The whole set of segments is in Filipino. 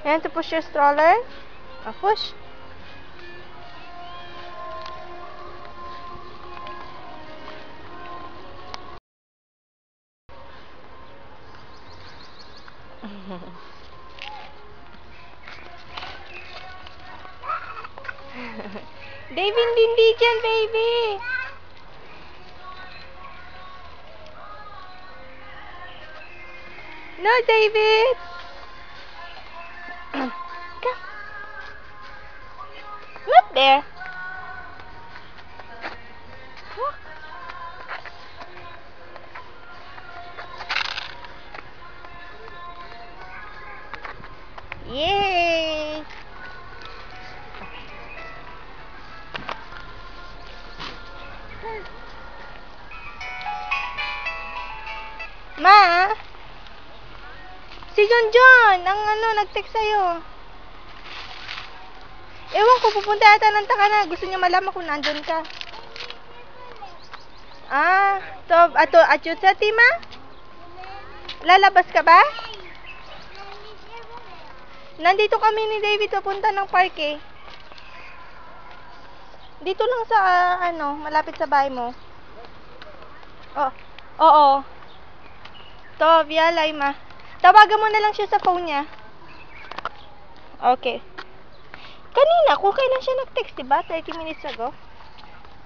And to push your stroller. Push. David, hindi dyan, baby. No, David. Come. Not there. Yay! Ma? Si John, ang nag-text sa'yo. Ewan ko, pupunta yata ng Takana. Gusto niya malaman kung nandun ka. Atyut sa tima? Lalabas ka ba? Nandito kami ni David papunta ng park eh. Dito lang sa, malapit sa bahay mo. Oh, oo. Tov, yalay ma. Tawagan mo na lang siya sa phone niya. Okay. Kanina, kung kailan siya nag-text, diba? 30 minutes ago.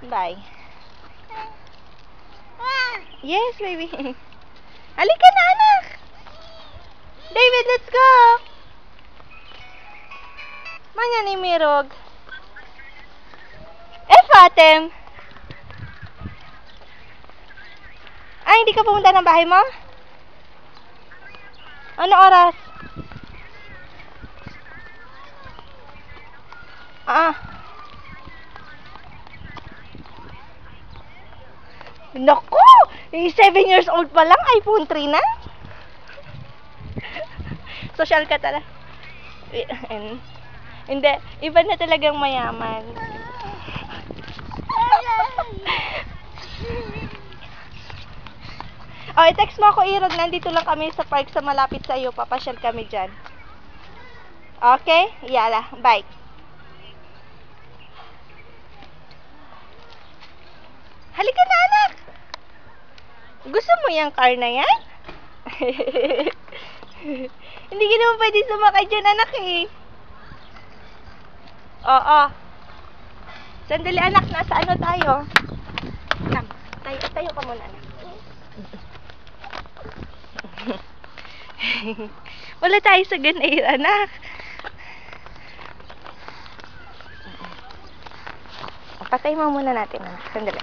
Bye. Yes, baby. Halika na, anak. David, let's go. Manya ni Mirog. Fatem. Ay, hindi ka pumunta ng bahay mo? Ano oras? Naku! 7 years old pa lang, iPhone 3 na? Social ka talaga. Hindi, iba na talagang mayaman. I-text mo ako, Irog. Nandito lang kami sa park sa malapit sa iyo. Papasyal kami dyan. Okay? Yala. Bye. Halika na, anak. Gusto mo yung car na yan? Hindi ka naman pwede sumakay dyan, anak eh. Oo. Sandali, anak. Nasa tayo? Tayo ka muna, anak. Wala tayo sa Ganair, anak. Patay mo muna natin, anak. Sandali.